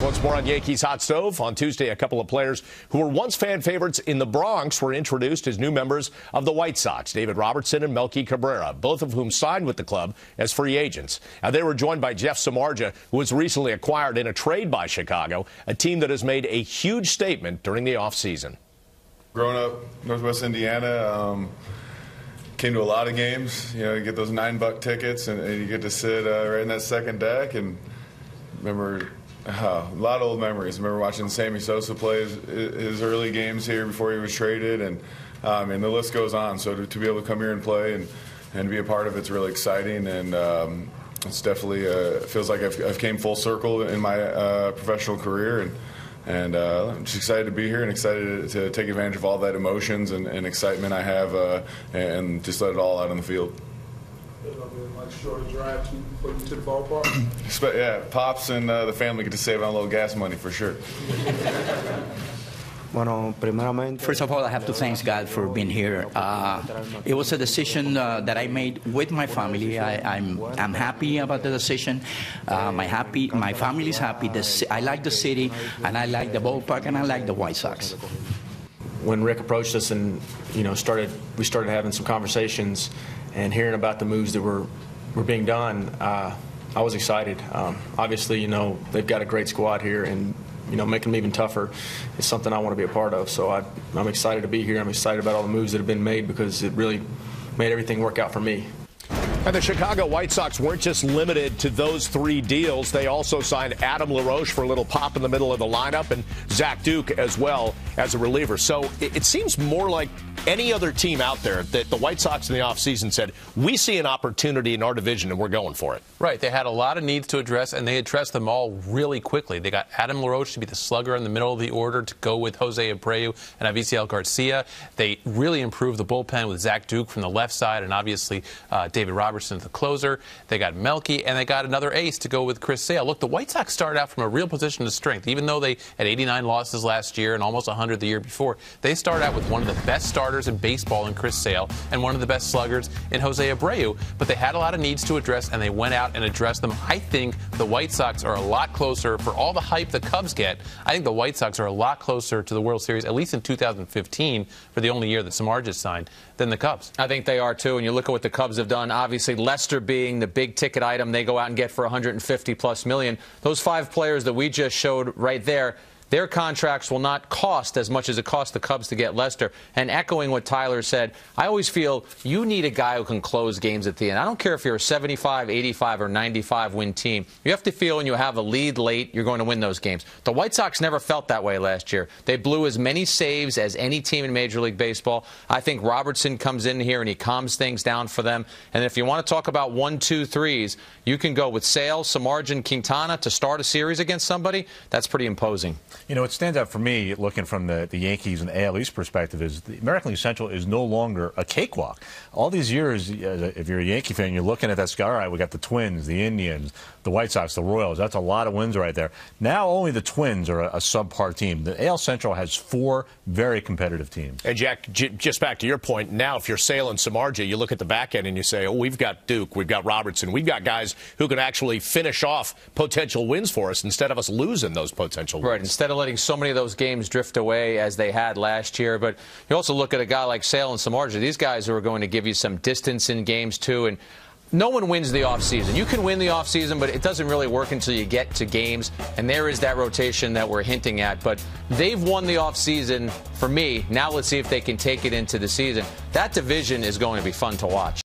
Once more on Yankees Hot Stove. On Tuesday, a couple of players who were once fan favorites in the Bronx were introduced as new members of the White Sox, David Robertson and Melky Cabrera, both of whom signed with the club as free agents. Now, they were joined by Jeff Samardzija, who was recently acquired in a trade by Chicago, a team that has made a huge statement during the offseason. Growing up Northwest Indiana, came to a lot of games. You know, you get those $9 tickets, and you get to sit right in that second deck. And remember a lot of old memories. I remember watching Sammy Sosa play his early games here before he was traded, and the list goes on. So to be able to come here and play and be a part of it's really exciting, and it's definitely feels like I've came full circle in my professional career, and I'm just excited to be here and excited to take advantage of all that emotions and excitement I have and just let it all out on the field. Shorter drive to the ballpark. Yeah, Pops and the family get to save on a little gas money for sure. First of all, I have to thank God for being here. It was a decision that I made with my family. I'm happy about the decision. My family is happy. I like the city, and I like the ballpark, and I like the White Sox. When Rick approached us and we started having some conversations and hearing about the moves that were being done, I was excited. Obviously, they've got a great squad here, and making them even tougher is something I want to be a part of. So I'm excited to be here. I'm excited about all the moves that have been made because it really made everything work out for me. And the Chicago White Sox weren't just limited to those three deals. They also signed Adam LaRoche for a little pop in the middle of the lineup and Zach Duke as well as a reliever. So it seems more like any other team out there that the White Sox in the offseason said, we see an opportunity in our division and we're going for it. Right. They had a lot of needs to address, and they addressed them all really quickly. They got Adam LaRoche to be the slugger in the middle of the order to go with Jose Abreu and Avisail Garcia. They really improved the bullpen with Zach Duke from the left side and obviously David Robertson, the closer. They got Melky, and they got another ace to go with Chris Sale. Look, the White Sox started out from a real position of strength. Even though they had 89 losses last year and almost 100 the year before, they started out with one of the best starters in baseball in Chris Sale and one of the best sluggers in Jose Abreu. But they had a lot of needs to address, and they went out and addressed them. I think the White Sox are a lot closer, for all the hype the Cubs get, I think the White Sox are a lot closer to the World Series, at least in 2015, for the only year that Samardzija signed, than the Cubs. I think they are, too. And you look at what the Cubs have done. Obviously, Lester being the big-ticket item they go out and get for $150+ million. Those 5 players that we just showed right there, their contracts will not cost as much as it cost the Cubs to get Lester. And echoing what Tyler said, I always feel you need a guy who can close games at the end. I don't care if you're a 75, 85, or 95 win team. You have to feel when you have a lead late, you're going to win those games. The White Sox never felt that way last year. They blew as many saves as any team in Major League Baseball. I think Robertson comes in here and he calms things down for them. And if you want to talk about 1, 2, 3s, you can go with Sale, Samardzija, and Quintana to start a series against somebody. That's pretty imposing. What stands out for me, looking from the Yankees and AL East perspective, is the American League Central is no longer a cakewalk. All these years, if you're a Yankee fan, you're looking at that sky. All right, we got the Twins, the Indians, the White Sox, the Royals. That's a lot of wins right there. Now only the Twins are a subpar team. The AL Central has 4 very competitive teams. And, Jack, just back to your point, now if you're Sale and Samardzija, you look at the back end and you say, oh, we've got Duke, we've got Robertson, we've got guys who can actually finish off potential wins for us instead of us losing those potential wins. Right, instead of letting so many of those games drift away as they had last year. But you also look at a guy like Sale and Samardzija. These guys are going to give you some distance in games, too. And no one wins the offseason. You can win the offseason, but it doesn't really work until you get to games. And there is that rotation that we're hinting at. But they've won the offseason for me. Now let's see if they can take it into the season. That division is going to be fun to watch.